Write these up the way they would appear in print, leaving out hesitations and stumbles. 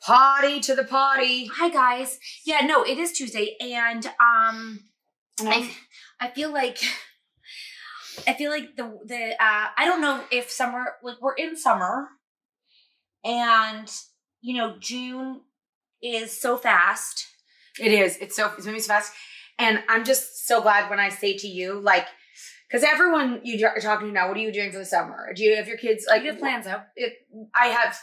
Potty to the potty. Hi guys. Yeah, no, it is Tuesday, and I feel like the I don't know if summer, like we're in summer, and you know June is so fast. It is. It's moving so fast, and I'm just so glad when I say to you, like, because everyone you're talking to now, what are you doing for the summer? Do you have your kids like? You have plans though. I have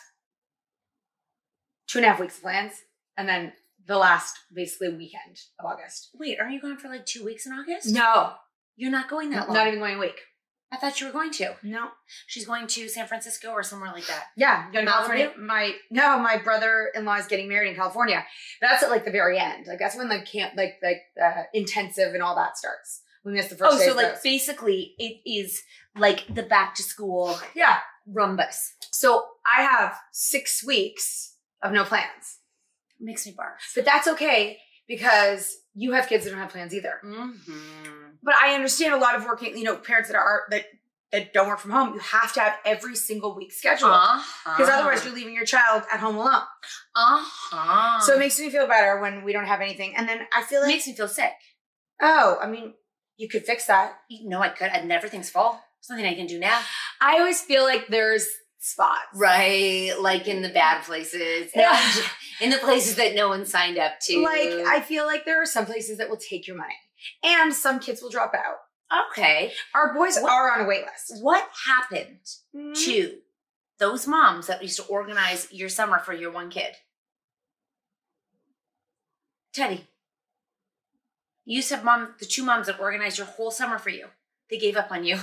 2.5 weeks of plans, and then the last basically weekend of August. Wait, are you going for like 2 weeks in August? No, you're not going that long. Not even going a week. I thought you were going to. No, she's going to San Francisco or somewhere like that. Yeah, going to California. My brother-in-law is getting married in California. That's at like the very end. Like that's when the camp, like intensive and all that starts. We missed the first. Oh, so like basically it is like the back to school. Yeah, rumbus. So I have 6 weeks of no plans. Makes me barf. But that's okay because you have kids that don't have plans either. Mm-hmm. But I understand a lot of working, parents that don't work from home. You have to have every single week scheduled because otherwise you're leaving your child at home alone. So it makes me feel better when we don't have anything. And then I feel like it makes me feel sick. Oh, I mean, you could fix that. No, I could. Everything's full. There's nothing I can do now. I always feel like there's spots. Right. Like in the bad places. Yeah. In the places that no one signed up to. Like, I feel like there are some places that will take your money. And some kids will drop out. Okay. Our boys are on a wait list. What happened to those moms that used to organize your summer for your one kid? Teddy. You used to have the two moms that organized your whole summer for you. They gave up on you.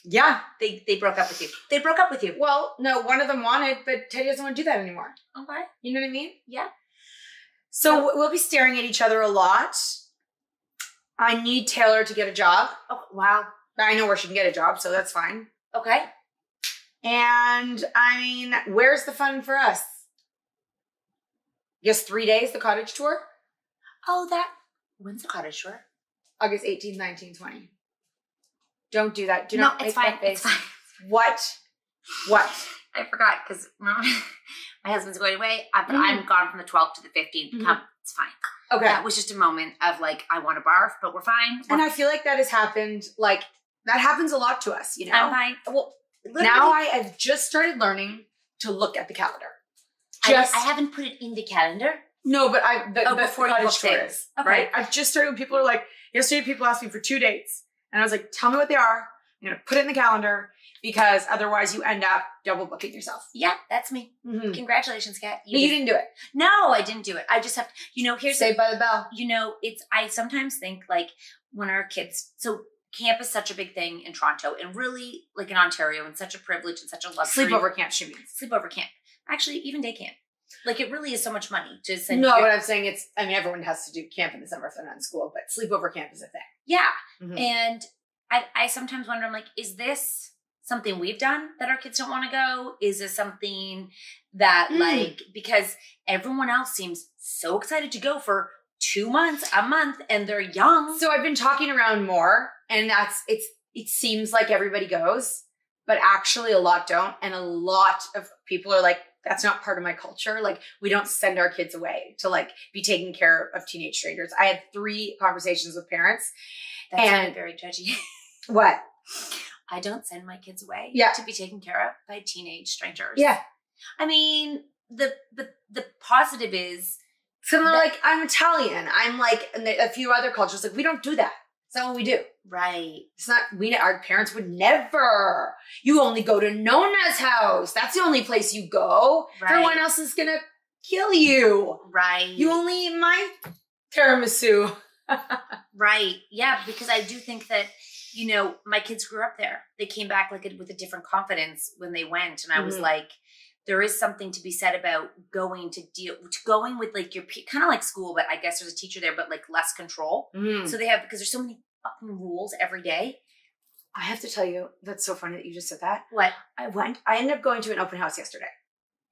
Yeah. They broke up with you. They broke up with you. Well, no, one of them wanted, but Teddy doesn't want to do that anymore. Okay. You know what I mean? Yeah. So we'll be staring at each other a lot. I need Taylor to get a job. Oh, wow. I know where she can get a job, so that's fine. Okay. And I mean, where's the fun for us? Just 3 days, the cottage tour? Oh, when's the cottage tour? August 18th, 19th, 20th. Don't do that. No, it's fine. It's fine. What? I forgot because my husband's going away, but I'm gone from the 12th to the 15th. Come, it's fine. Okay. That was just a moment of like, I want to barf, but we're fine. And I feel like that has happened, that happens a lot to us, I'm fine. Well, now I have just started learning to look at the calendar. I haven't put it in the calendar. No, but before you book things. Okay. Right? I've just started when people are like, yesterday people asked me for 2 dates. And I was like, tell me what they are. I'm going to put it in the calendar because otherwise you end up double booking yourself. Yeah, that's me. Mm-hmm. Congratulations, Kat. You didn't do it. No, I didn't do it. I just have to, here's Saved by the Bell. I sometimes think like when our kids, so camp is such a big thing in Toronto and really like in Ontario and such a privilege and such a luxury. Sleepover camp, she means. Sleepover camp. Actually, even day camp. Like it really is so much money to send. No, but I'm saying everyone has to do camp in the summer if they're not in school, but sleepover camp is a thing. Yeah. Mm-hmm. And I sometimes wonder, I'm like, is this something we've done that our kids don't want to go? Is this something that because everyone else seems so excited to go for 2 months, a month, and they're young. So I've been talking around more and it seems like everybody goes, but actually a lot don't. And a lot of people are like, that's not part of my culture. Like we don't send our kids away to like be taking care of teenage strangers. I had 3 conversations with parents. That's very judgy. What? I don't send my kids away to be taken care of by teenage strangers. Yeah. I mean, the positive is similar. Like I'm Italian. I'm like, and a few other cultures, like we don't do that. It's not what we do. Right. It's not, our parents would never. You only go to Nona's house. That's the only place you go. Right. Everyone else is going to kill you. Right. You only eat my tiramisu. Right. Yeah. Because I do think that, my kids grew up there. They came back with a different confidence when they went. And I was like, there is something to be said about going with like your, kind of like school, but I guess there's a teacher there, but like less control. So they have, because there's so many fucking rules every day. I have to tell you, that's so funny that you just said that. What? I ended up going to an open house yesterday.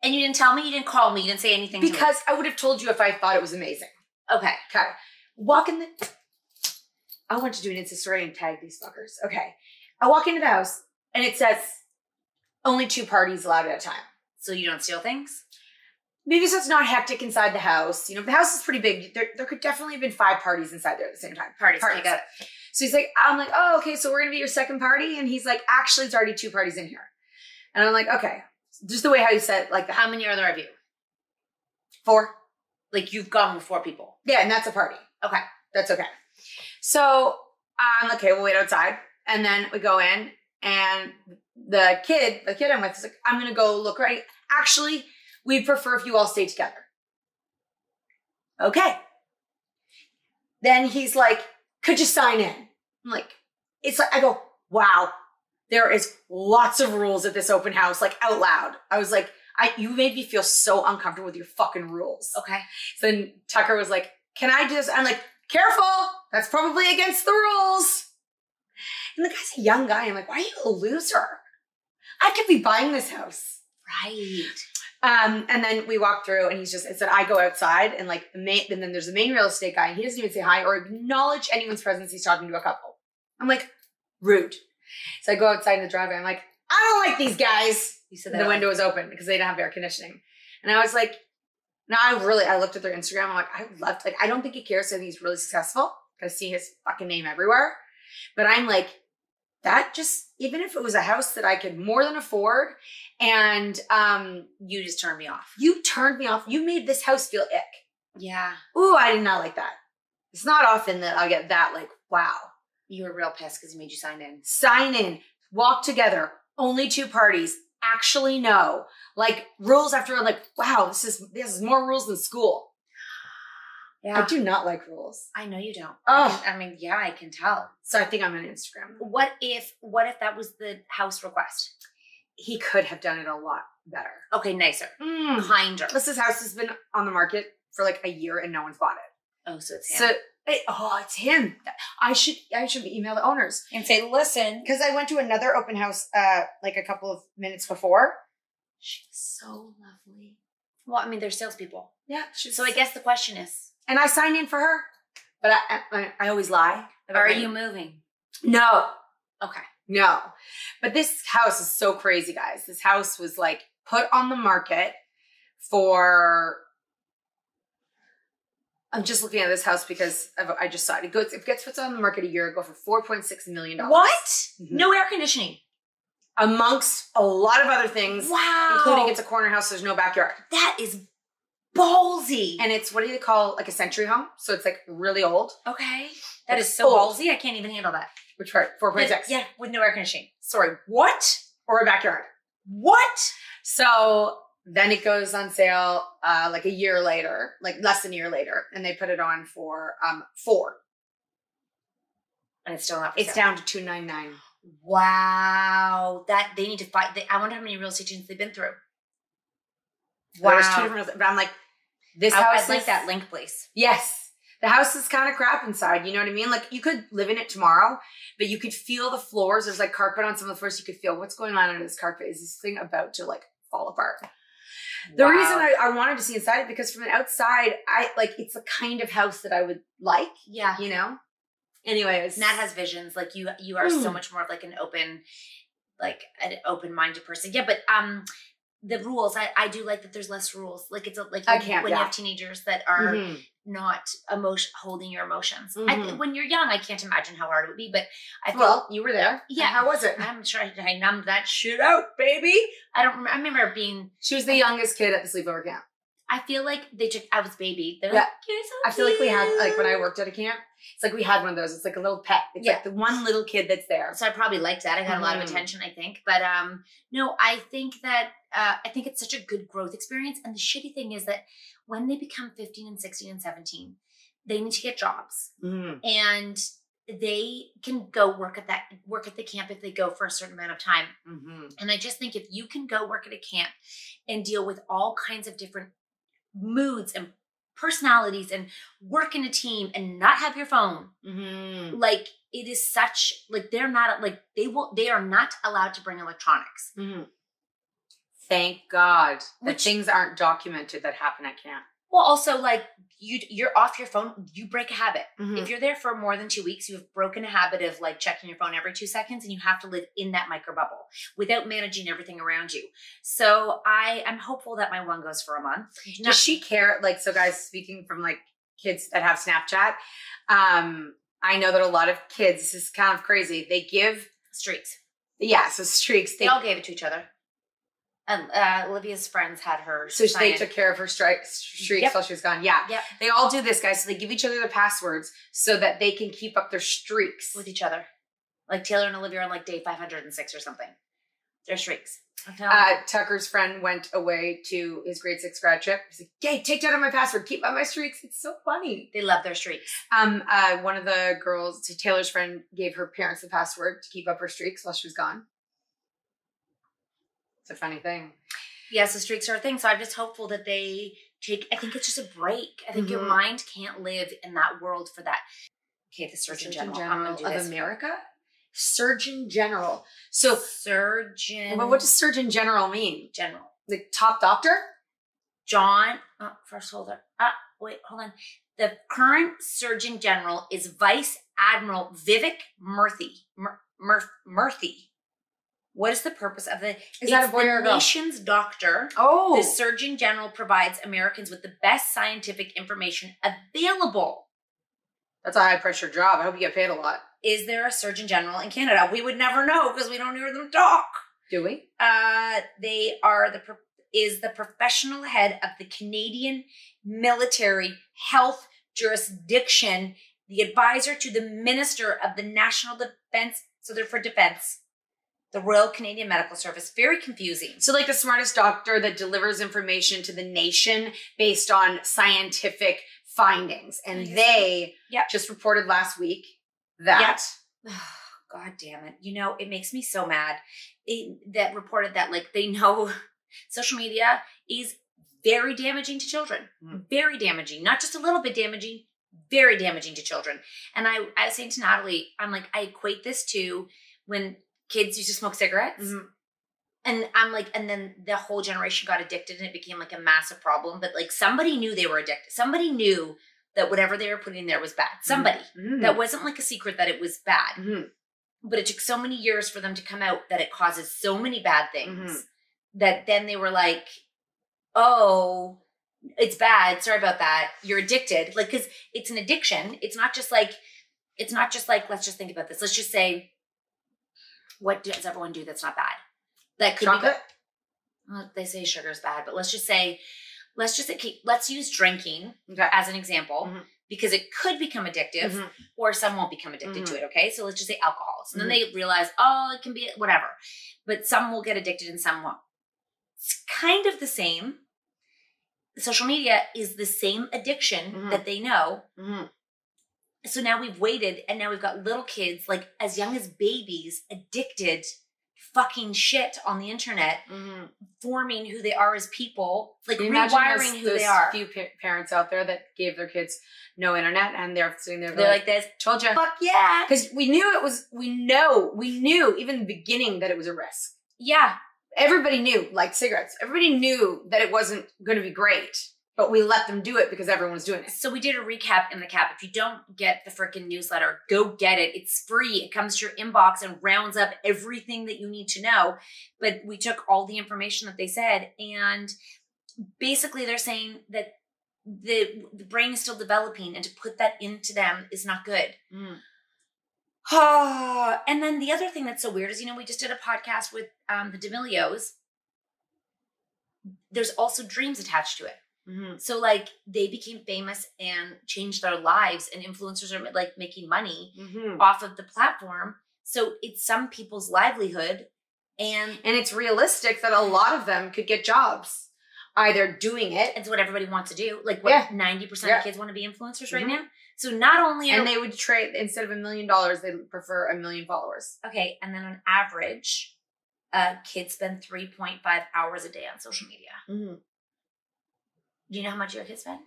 And you didn't tell me? You didn't call me? You didn't say anything to me? Because I would have told you if I thought it was amazing. Okay. I want to do an Insta story and tag these fuckers. Okay. I walk into the house and it says only 2 parties allowed at a time. So you don't steal things? maybe so it's not hectic inside the house. You know, the house is pretty big. There could definitely have been 5 parties inside there at the same time. Parties. I got it. So he's like, I'm like, oh, okay, so we're going to be your second party? And he's like, actually, it's already 2 parties in here. And I'm like, okay. Just the way how you said it, like that. How many are there of you? 4. Like you've gone with 4 people. Yeah, and that's a party. Okay. That's okay. So I'm okay, we'll wait outside. And then we go in, and the kid I'm with is like, I'm going to go look right. Actually, we'd prefer if you all stay together. Okay. Then he's like, could you sign in? I'm like, it's like, I go, wow, there is lots of rules at this open house, like out loud. I was like, you made me feel so uncomfortable with your fucking rules. Okay. So then Tucker was like, can I just, I'm like, careful, that's probably against the rules. And the guy's a young guy. I'm like, why are you a loser? I could be buying this house. Right. And then we walked through, and it said, I go outside, and like and then there's the main real estate guy, and he doesn't even say hi or acknowledge anyone's presence. He's talking to a couple. I'm like, rude. So I go outside in the driveway. I'm like, I don't like these guys. You said that the window was open because they didn't have air conditioning. And I was like, no, I looked at their Instagram. I'm like, I don't think he cares. I think he's really successful. I see his fucking name everywhere. But I'm like, that just, even if it was a house that I could more than afford, and you just turned me off. You turned me off. You made this house feel ick. Yeah. Ooh, I did not like that. It's not often that I'll get that, like, wow. You were real pissed because he made you sign in. Sign in. Walk together. Only 2 parties. Actually, no. Like, rules after, like, wow, this is more rules than school. Yeah. I do not like rules. I know you don't. Oh. I can tell. So I think I'm on Instagram. What if that was the house request? He could have done it a lot better. Okay, nicer. Kinder. This house has been on the market for like a year and no one's bought it. Oh, so it's him. It's him. I should email the owners and say, listen. Because I went to another open house like a couple of minutes before. She was so lovely. Well, I mean, they're salespeople. Yeah. So I guess the question is. And I signed in for her. But I always lie. Are you moving? No. Okay. No. But this house is so crazy, guys. This house was like put on the market for... I'm just looking at this house because I just saw it. It gets put on the market a year ago for $4.6 million. What? Mm-hmm. No air conditioning. Amongst a lot of other things. Wow. Including it's a corner house. There's no backyard. That is ballsy. And it's, what do they call, like a century home? So it's like really old. Okay. That is so ballsy. I can't even handle that. Which part? 4.6. Yeah, with no air conditioning. Sorry, what? Or a backyard. What? So then it goes on sale like a year later, like less than a year later. And they put it on for $4. And it's still not for It's sale. down to $299. Wow. That they need to fight. I wonder how many real estate agents they've been through. Wow. There's 2 different, but I'm like, this house I like that Link place. Yes. The house is kind of crap inside. You know what I mean? Like, you could live in it tomorrow, but you could feel the floors. There's like carpet on some of the floors. You could feel what's going on under this carpet. Is this thing about to like fall apart? The reason I wanted to see inside it, because from the outside, it's the kind of house that I would like. Yeah. You know? Anyways. Nat has visions. Like you are so much more of like an open-minded person. Yeah, but the rules, I do like that there's less rules. Like it's when you have teenagers that are not holding your emotions. When you're young, I can't imagine how hard it would be, but I feel you were there. Yeah. How was it? I'm sure I numbed that shit out, baby. I remember being. She was the youngest kid at the sleepover camp. I feel like I was baby. They're like, you're so I feel like we had, like when I worked at a camp, it's like we had one of those. It's like a little pet. It's like the one little kid that's there. So I probably liked that. I got a lot of attention, I think. But no, I think that, I think it's such a good growth experience. And the shitty thing is that when they become 15 and 16 and 17, they need to get jobs. And they can go work at the camp if they go for a certain amount of time. And I just think if you can go work at a camp and deal with all kinds of different moods and personalities and work in a team and not have your phone, like it is such, like they are not allowed to bring electronics. Thank God that things aren't documented that happen at camp. Well, also like you're off your phone, you break a habit. Mhm. If you're there for more than 2 weeks, you've broken a habit of like checking your phone every 2 seconds, and you have to live in that micro bubble without managing everything around you. So I'm hopeful that my one goes for a month. Does she care? Like, so guys, speaking from like kids that have Snapchat, I know that a lot of kids, this is kind of crazy, they give streaks. Yeah, so streaks. They all gave it to each other. And Olivia's friends had her. So they took care of her streaks Yep. while she was gone. Yeah. Yep. They all do this, guys. So they give each other the passwords so that they can keep up their streaks. With each other. Like Taylor and Olivia are on like day 506 or something. They're streaks. Tucker's friend went away to his grade 6 grad trip. He's like, "Yay, take down my password. Keep up my streaks." It's so funny. They love their streaks. One of the girls, Taylor's friend, gave her parents the password to keep up her streaks while she was gone. It's a funny thing. Yeah, so streaks are a thing. So I'm just hopeful that they take, I think it's just a break. I think your mind can't live in that world for that. Okay, the Surgeon General I'm gonna do of this. America? Surgeon General. So Surgeon. Well, what does Surgeon General mean? General. The top doctor? John. First holder. Wait, hold on. The current Surgeon General is Vice Admiral Vivek Murthy. Murthy. What is the purpose of the? Is that a boy or a girl? Nation's doctor. Oh. The Surgeon General provides Americans with the best scientific information available. That's a high pressure job. I hope you get paid a lot. Is there a Surgeon General in Canada? We would never know because we don't hear them talk. Do we? They are the professional head of the Canadian Military Health Jurisdiction, the advisor to the Minister of the National Defense. So they're for defense. The Royal Canadian Medical Service. Very confusing. So like the smartest doctor that delivers information to the nation based on scientific findings. And they just reported last week that. God damn it. You know, it makes me so mad. That reported that like they know social media is very damaging to children. Very damaging. Not just a little bit damaging, very damaging to children. And I was saying to Natalie, I'm like, I equate this to when kids used to smoke cigarettes. And I'm like, and then the whole generation got addicted and it became like a massive problem. But like somebody knew they were addicted. Somebody knew that whatever they were putting in there was bad. Somebody. That wasn't like a secret that it was bad. But it took so many years for them to come out that it causes so many bad things that then they were like, oh, it's bad. Sorry about that. You're addicted. Like, because it's an addiction. It's not just like, let's just think about this. Let's just say, what does everyone do that's not bad? That could Chocolate? be well, they say sugar is bad, but let's use drinking as an example because it could become addictive or some won't become addicted to it. Okay. So let's just say alcohol. So then they realize, oh, it can be whatever, but some will get addicted and some won't. It's kind of the same. Social media is the same addiction that they know. So now we've waited and now we've got little kids like as young as babies addicted fucking shit on the internet, forming who they are as people, like rewiring who they are. Few parents out there that gave their kids no internet and they're sitting there they're like this. Told you. Fuck yeah. Because we knew even in the beginning that it was a risk. Yeah. Everybody knew, like cigarettes, everybody knew that it wasn't going to be great. But we let them do it because everyone was doing it. So we did a recap in the cap. If you don't get the freaking newsletter, go get it. It's free. It comes to your inbox and rounds up everything that you need to know. But we took all the information that they said. And basically they're saying that the brain is still developing and to put that into them is not good. And then the other thing that's so weird is, we just did a podcast with the D'Amelios. There's also dreams attached to it. So like they became famous and changed their lives and influencers are like making money off of the platform. So it's some people's livelihood and it's realistic that a lot of them could get jobs either doing it. It's what everybody wants to do. Like what 90% of kids want to be influencers right now. So not only and they would trade instead of $1 million, they'd prefer 1 million followers. Okay. And then on average, kids spend 3.5 hours a day on social media. Do you know how much your kids spend?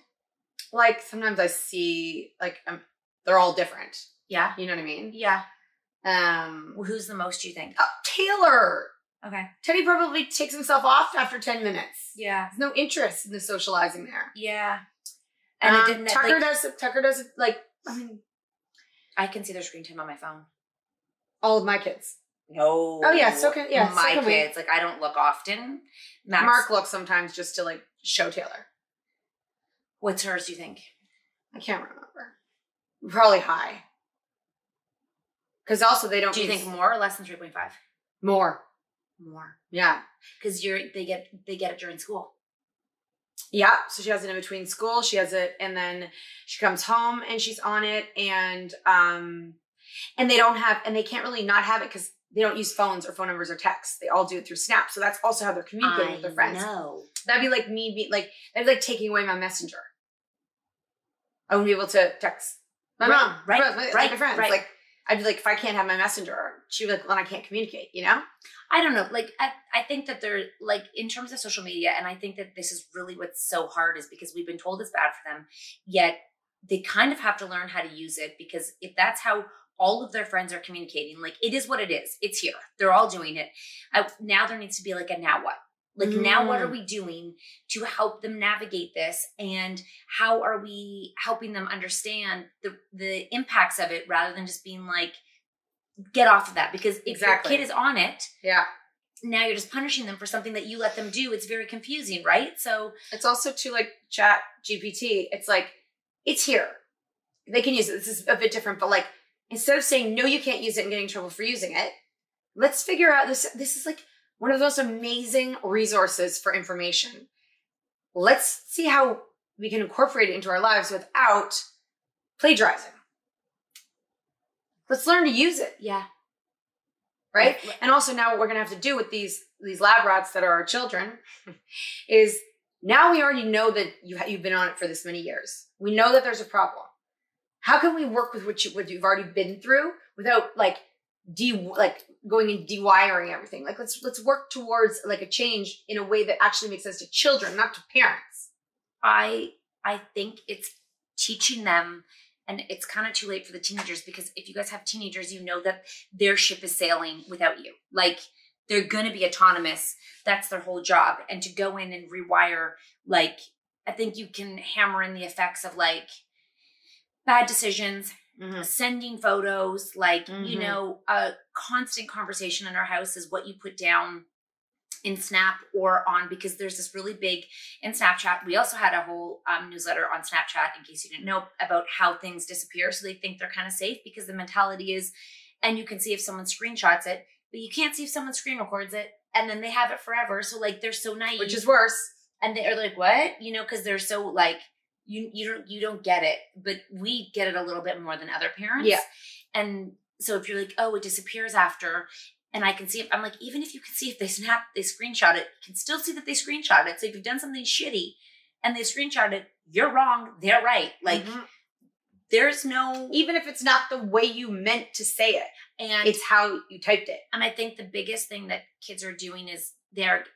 Like sometimes I see like they're all different. Yeah. You know what I mean? Yeah. Who's the most you think? Taylor. Okay. Teddy probably takes himself off after 10 minutes. Yeah. There's no interest in the socializing there. Yeah. And it didn't. Tucker does like, I mean, I can see their screen time on my phone. all of my kids. No. Oh yeah, so can my so can kids. Like I don't look often. Mark looks sometimes just to like show Taylor. What's hers, do you think? I can't remember. Probably high. Because also they don't. Do you think more or less than 3.5? More? Yeah. Because they get it during school. Yeah. So she has it in between school. She has it, and then she comes home and she's on it, and they don't have, and they can't really not have it because they don't use phones or phone numbers or texts. They all do it through Snap. So that's also how they're communicating with their friends. No. That'd be like that'd be like taking away my messenger. I wouldn't be able to text my mom, my friends. Right. Like, I'd be like, if I can't have my messenger, she'd be like, well, I can't communicate, you know? I don't know. Like, I think that they're like, in terms of social media, and I think that this is really what's so hard is because we've been told it's bad for them, yet they kind of have to learn how to use it, because if that's how all of their friends are communicating, like, it is what it is. It's here. They're all doing it. Now there needs to be like a now what? Like, now what are we doing to help them navigate this? And how are we helping them understand the impacts of it, rather than just being like, get off of that? Because if your kid is on it, now you're just punishing them for something that you let them do. It's very confusing, right? So it's also to like Chat GPT. It's like, it's here. They can use it. This is a bit different, but like, instead of saying, no, you can't use it and getting in trouble for using it, let's figure out this. This is like one of those amazing resources for information. Let's see how we can incorporate it into our lives without plagiarizing. Let's learn to use it. Yeah. Right? And also now what we're going to have to do with these lab rats that are our children is now we already know that you've been on it for this many years. We know that there's a problem. How can we work with what you've already been through without like going and dewiring everything? Like let's work towards like a change in a way that actually makes sense to children, not to parents. I think it's teaching them, and it's kind of too late for the teenagers, because if you guys have teenagers, you know that their ship is sailing without you. Like, they're going to be autonomous. That's their whole job. And to go in and rewire, like, I think you can hammer in the effects of like bad decisions, sending photos, like, you know, a constant conversation in our house is what you put down in Snap or on, because there's this really big in Snapchat. We also had a whole newsletter on Snapchat, in case you didn't know, about how things disappear. So they think they're kind of safe, because the mentality is, and you can see if someone screenshots it, but you can't see if someone screen records it, and then they have it forever. So like, they're so naive, which is worse. And they're like, what? You know, because they're so like, you don't get it, but we get it a little bit more than other parents. Yeah. And so if you're like, oh, it disappears after, and I can see it, I'm like, even if you can see if they screenshot it, you can still see that they screenshot it. So if you've done something shitty and they screenshot it, you're wrong, they're right. Like, there's no, even if it's not the way you meant to say it, and it's how you typed it. And I think the biggest thing that kids are doing is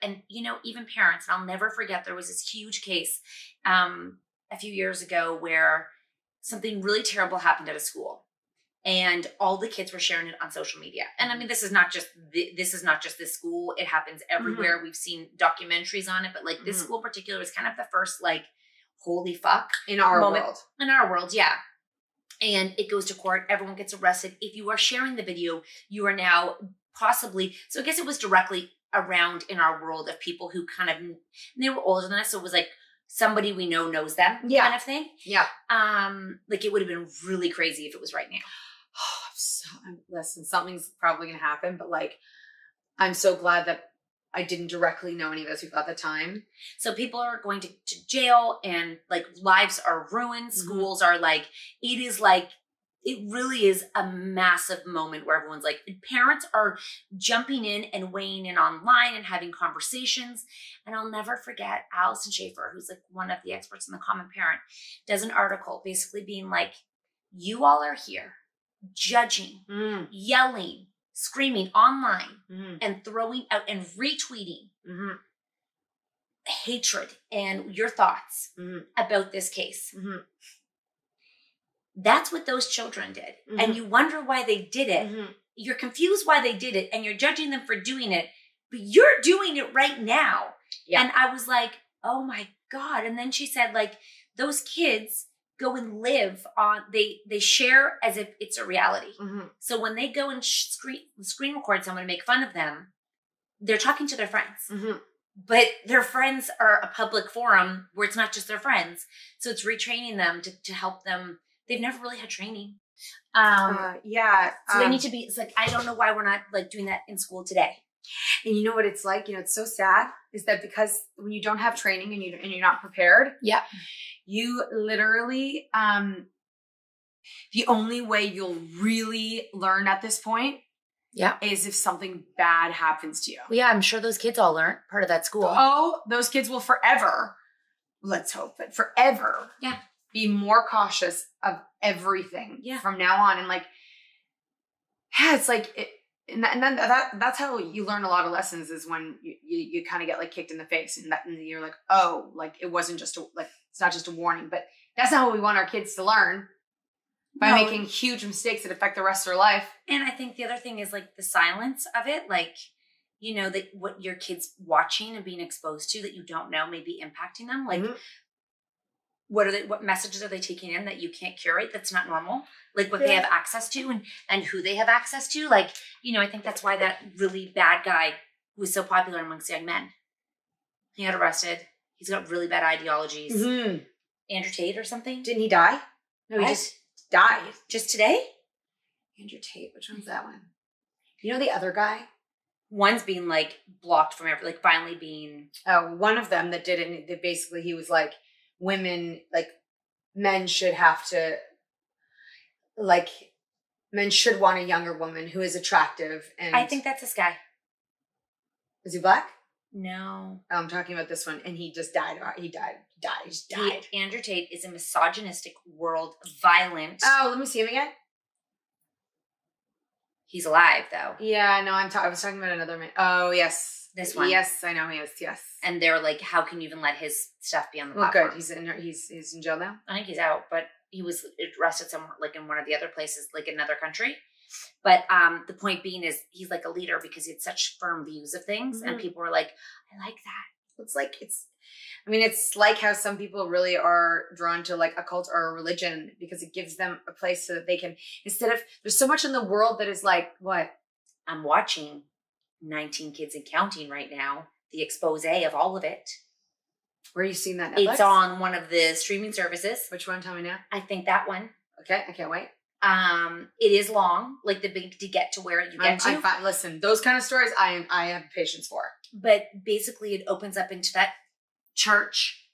and you know, even parents, and I'll never forget, there was this huge case a few years ago where something really terrible happened at a school, and all the kids were sharing it on social media. And I mean, this is not just this school. It happens everywhere. We've seen documentaries on it, but like this school in particular was kind of the first like, holy fuck in our moment world. In our world, yeah. And it goes to court. Everyone gets arrested. If you are sharing the video, you are now possibly, so I guess it was directly around in our world of people who kind of, they were older than us. So it was like, somebody we know knows them, kind of thing. Yeah. Like, it would have been really crazy if it was right now. Listen, something's probably going to happen, but like, I'm so glad that I didn't directly know any of those people at the time. So people are going to jail, and like, lives are ruined. Schools are like, it really is a massive moment where everyone's like, parents are jumping in and weighing in online and having conversations. And I'll never forget Allison Schaefer, who's like one of the experts in the Common Parent, does an article basically being like, you all are here judging, yelling, screaming online, and throwing out and retweeting hatred and your thoughts about this case. That's what those children did. And you wonder why they did it. You're confused why they did it, and you're judging them for doing it, but you're doing it right now. Yeah. And I was like, oh my God. And then she said, like, those kids go and live on, they share as if it's a reality. Mm-hmm. So when they go and screen record someone and make fun of them, they're talking to their friends. Mm-hmm. But their friends are a public forum where it's not just their friends. So it's retraining them to help them. They've never really had training. Yeah. So they need to be, it's like, I don't know why we're not like doing that in school today. And you know what it's like? You know, it's so sad is that because when you don't have training and you're not prepared, Yeah. you literally, the only way you'll really learn at this point is if something bad happens to you. Well, yeah, I'm sure those kids all learned part of that school. Oh, those kids will forever, let's hope, but forever be more cautious of everything from now on. And like, yeah, it's like, and then that's how you learn a lot of lessons is when you kind of get like kicked in the face and you're like, oh, like it wasn't just it's not just a warning, but that's not what we want our kids to learn. By making huge mistakes that affect the rest of their life. And I think the other thing is like the silence of it. Like, you know, that what your kids watching and being exposed to that you don't know may be impacting them. Like, what messages are they taking in that you can't curate? That's not normal. Like what they have access to and who they have access to. Like, you know, I think that's why that really bad guy was so popular amongst young men. He got arrested. He's got really bad ideologies. Mm-hmm. Andrew Tate or something. Didn't he die? No, he just died. Just today? Andrew Tate. Which one's that one? You know the other guy? One's being like blocked from every, like finally being. Oh, one of them that did it. That basically he was like, women, like men should have to, like men should want a younger woman who is attractive. And I think that's this guy. Is he black? No. Oh, I'm talking about this one. And he just died. He died. He just died. Andrew Tate is a misogynistic, world violent. Oh, let me see him again. He's alive though. Yeah, no, I was talking about another man. Oh, yes. This one. Yes, I know he is. Yes. And they're like, how can you even let his stuff be on the platform? platform? Good. He's in jail now? I think he's out, but he was arrested somewhere, like in one of the other places, like another country. But the point being is he's like a leader because he had such firm views of things. And people were like, I like that. It's like how some people really are drawn to like a cult or a religion because it gives them a place so that they can, instead of, there's so much in the world that is like, what? I'm watching 19 Kids and Counting right now, the expose of all of it. Where are you seeing that? Netflix? It's on one of the streaming services. Which one? Tell me now. I think that one. Okay, I can't wait. It is long, like to get to where you get to. Listen, those kind of stories I have patience for. But basically it opens up into that church,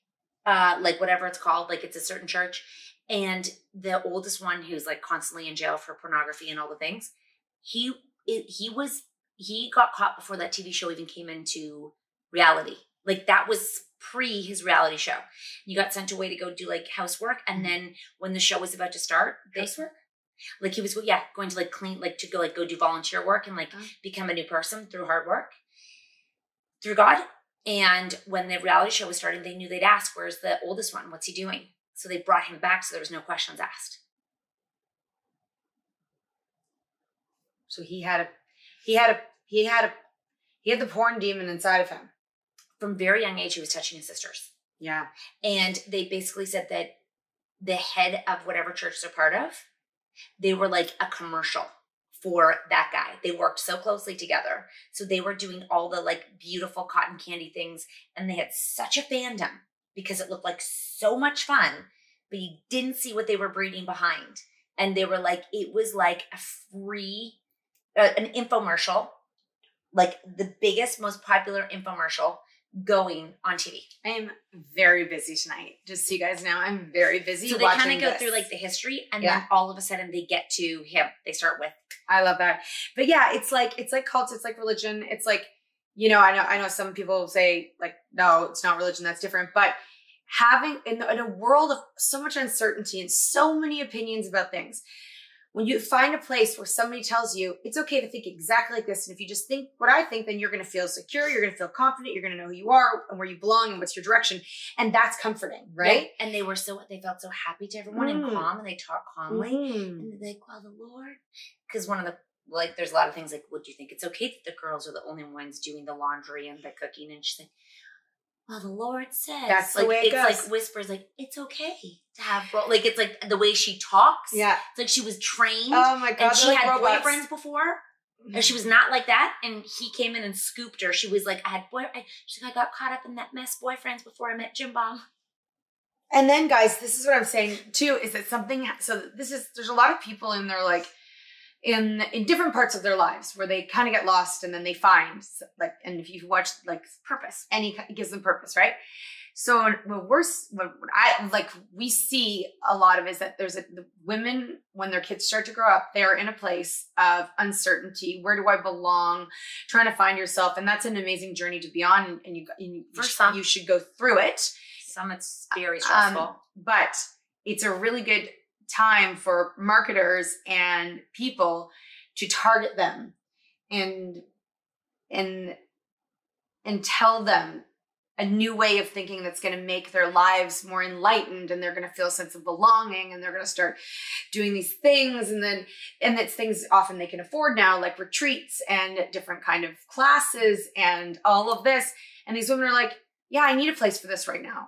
like whatever it's called, like it's a certain church. And the oldest one who's like constantly in jail for pornography and all the things, he got caught before that TV show even came into reality. Like that was pre his reality show. You got sent away to go do like housework. And then when the show was about to start, housework? Like he was, going to like clean, like to go do volunteer work and like become a new person through hard work, through God. And when the reality show was starting, they knew they'd ask, where's the oldest one? What's he doing? So they brought him back. So there was no questions asked. So he had the porn demon inside of him. From very young age, he was touching his sisters. Yeah. And they basically said that the head of whatever church they're part of, they were like a commercial for that guy. They worked so closely together. So they were doing all the like beautiful cotton candy things. And they had such a fandom because it looked like so much fun, but you didn't see what they were breeding behind. And they were like, it was like a free, an infomercial, like the biggest, most popular infomercial going on TV. I am very busy tonight. Just so you guys know, I'm very busy. So they kind of go through like the history and then all of a sudden they get to him. They start with. I love that. But yeah, it's like cults. It's like religion. It's like, you know, I know some people say like, no, it's not religion. That's different. But having in a world of so much uncertainty and so many opinions about things, when you find a place where somebody tells you it's okay to think exactly like this, and if you just think what I think, then you're going to feel secure, you're going to feel confident, you're going to know who you are and where you belong and what's your direction, and that's comforting, right? Yeah. And they felt so happy to everyone and calm, and they talk calmly, and they're like, "Well, the Lord," because one of like, there's a lot of things like, what do you think? It's okay that the girls are the only ones doing the laundry and the cooking. And she's like, well, the Lord says. That's the like, way it goes. It's like whispers, like, it's okay to have, like, it's like the way she talks. Yeah. It's like she was trained. Oh my God. And she like had robots. boyfriends before. And she was not like that. And he came in and scooped her. She was like, she's like, I got caught up in that mess boyfriends before I met Jim Bong. And then, guys, this is what I'm saying too, is that there's a lot of people in their, like, in different parts of their lives where they kind of get lost and then they find, like, and if you've watched, like, purpose, it gives them purpose, right? So we see a lot of is that the women, when their kids start to grow up, they are in a place of uncertainty. Where do I belong? Trying to find yourself. And that's an amazing journey to be on. And you should go through it. Some it's very stressful. But it's a really good time for marketers and people to target them and tell them a new way of thinking that's going to make their lives more enlightened, and they're going to feel a sense of belonging, and they're going to start doing these things. And it's things often they can afford now, like retreats and different kind of classes and all of this. And these women are like, yeah, I need a place for this right now.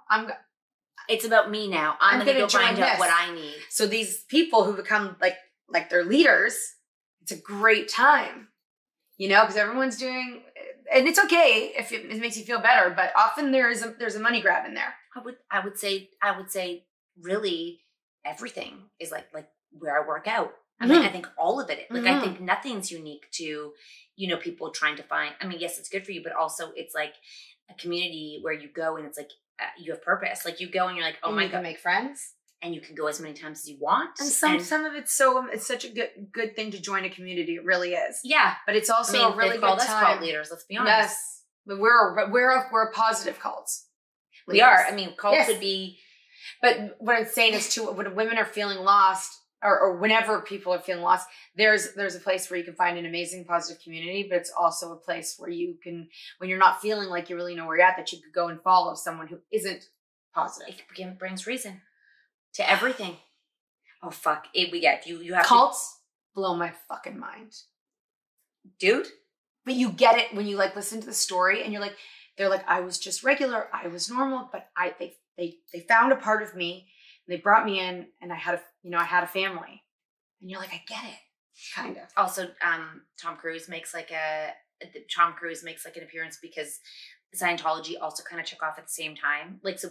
It's about me now. I'm going to go find out what I need. So these people who become like their leaders, it's a great time, because everyone's doing, and it's okay if it makes you feel better, but often there's a money grab in there. I would say really everything is like where I work out. I mean, I think all of it, like, I think nothing's unique to, people trying to find, I mean, yes, it's good for you, but also it's like a community where you go and it's like, you have purpose. Like, you go and you're like, oh my God. You can make friends. And you can go as many times as you want. And some of it's such a good thing to join a community. It really is. Yeah. But it's also a really good time. Us cult leaders, let's be honest. Yes. But we're a positive cult. We are. I mean, cult could be. But what I'm saying is too, when women are feeling lost, or whenever people are feeling lost, there's a place where you can find an amazing positive community, but it's also a place where you can, when you're not feeling like you really know where you're at, that you could go and follow someone who isn't positive. It brings reason to everything. Oh fuck! You have cults blow my fucking mind, dude. But you get it when you like listen to the story and you're like, they're like, I was just regular, I was normal, but they found a part of me. They brought me in, and I had a family, and you're like, I get it, kind of. Also, Tom Cruise makes like an appearance because Scientology also kind of took off at the same time. Like, so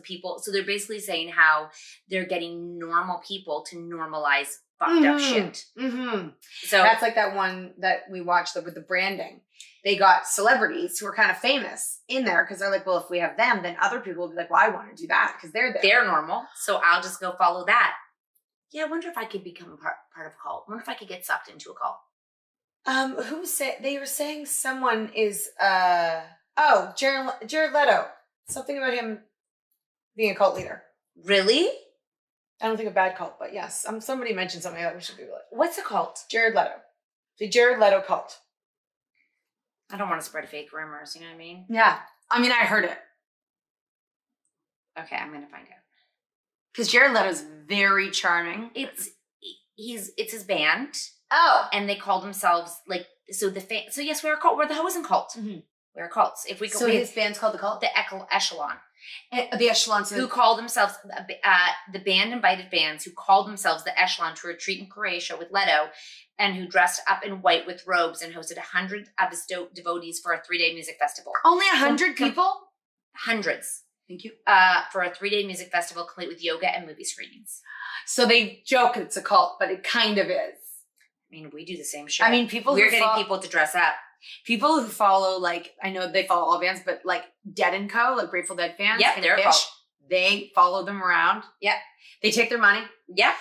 they're basically saying how they're getting normal people to normalize fucked up shit. Mm-hmm. So that's like that one that we watched with the branding. They got celebrities who are kind of famous in there because they're like, well, if we have them, then other people will be like, well, I want to do that because they're there. They're normal, so I'll just go follow that. Yeah, I wonder if I could become part of a cult. I wonder if I could get sucked into a cult. They were saying someone is Jared Leto. Something about him being a cult leader. Really? I don't think a bad cult, but yes. Somebody mentioned something that we should Google it. What's a cult? Jared Leto. The Jared Leto cult. I don't want to spread fake rumors, you know what I mean? Yeah. I mean, I heard it. Okay, I'm going to find out. Because Jared Leto's very charming. It's his band. Oh. And they called themselves, like, so yes, we're a cult. We're the Hosen cult. Mm-hmm. We're a cult. His band's called the cult? The Echelon. The Echelon. Who called themselves, the band invited bands who called themselves the Echelon to a retreat in Croatia with Leto, and who dressed up in white with robes and hosted 100 of his devotees for a 3-day music festival. Only 100 people? Hundreds. Thank you. For a 3-day music festival complete with yoga and movie screenings. So they joke it's a cult, but it kind of is. I mean, we do the same shit. I mean, we're getting people to dress up. People who follow, like, I know they follow all bands, but like Dead & Co., like Grateful Dead fans, yeah, they're Fish, they follow them around. Yeah. They take their money. Yep.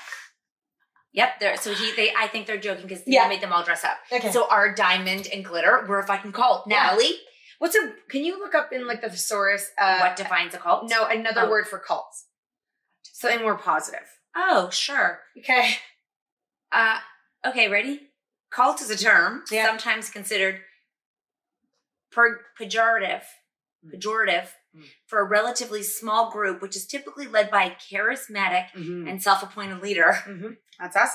Yep. I think they're joking because they made them all dress up. Okay. So our diamond and glitter, we're a fucking cult. Yeah. Natalie? Can you look up in like the thesaurus? What defines a cult? No, another word for cults. Something more positive. Oh, sure. Okay. Okay, ready? Cult is a term sometimes considered pejorative for a relatively small group, which is typically led by a charismatic and self-appointed leader. Mm-hmm. That's us.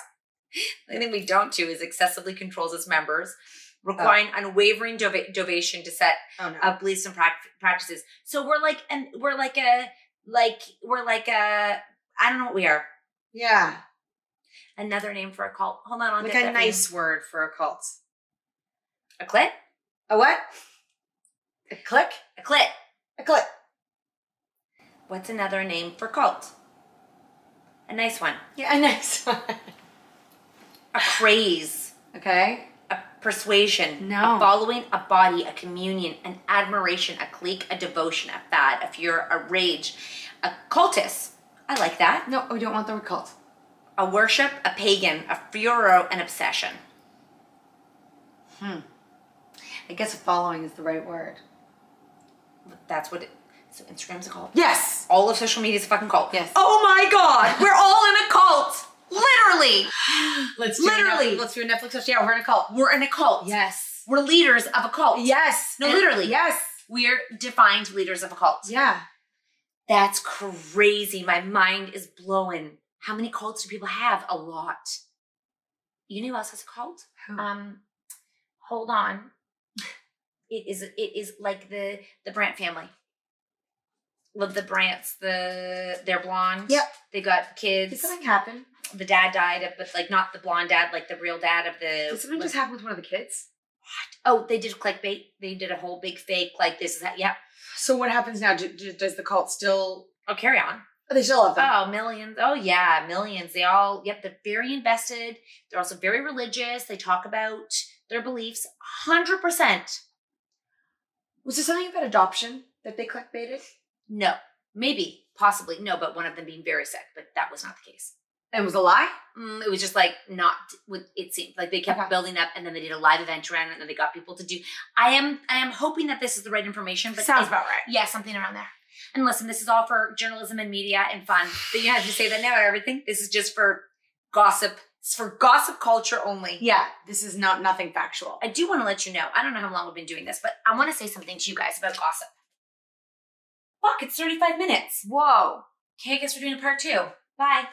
The thing we don't do is excessively controls its members, requiring unwavering devotion to set beliefs and practices. So we're like I don't know what we are. Yeah. Another name for a cult. Hold on, I'll Like get a that nice word for a cult. A clit? A what? A click? A clit. A clit. What's another name for cult? A nice one. Yeah, a nice one. A craze. Okay. A persuasion. No. A following, a body, a communion, an admiration, a clique, a devotion, a fad, a fear, a rage, a cultus. I like that. No, we don't want the word cult. A worship, a pagan, a furor, an obsession. I guess a following is the right word. That's what it... So Instagram's a cult. Yes. All of social media is a fucking cult. Yes. Oh my God. We're all in a cult. Literally. Let's do a Netflix special. Yeah, we're in a cult. We're in a cult. Yes. We're leaders of a cult. Yes. No, literally. Yes. We're defined leaders of a cult. Yeah. That's crazy. My mind is blowing. How many cults do people have? A lot. You know who else has a cult? Who? Hold on. It is like the Brandt family. Love the Brandts. They're blonde. Yep. They got kids. Did something happen? The dad died, but like not the blonde dad, like the real dad of the. Did something just happen with one of the kids? Oh, they did clickbait. They did a whole big fake like this is that. Yep. So what happens now? Does the cult still? Oh, carry on. Oh, they still love them. Oh, millions. Oh, yeah, millions. They all, yep, they're very invested. They're also very religious. They talk about their beliefs 100%. Was there something about adoption that they clickbaited? No, maybe, possibly. No, but one of them being very sick, but that was not the case. And it was a lie? It was just like not what it seemed like. They kept building up, and then they did a live event around it, and then they got people to do. I am hoping that this is the right information, but sounds about right. Yeah, something around there. And listen, this is all for journalism and media and fun. But you have to say that now and everything. This is just for gossip. It's for gossip culture only. Yeah, this is nothing factual. I do want to let you know. I don't know how long we've been doing this, but I want to say something to you guys about gossip. Fuck, it's 35 minutes. Whoa. Okay, I guess we're doing a part 2. Bye.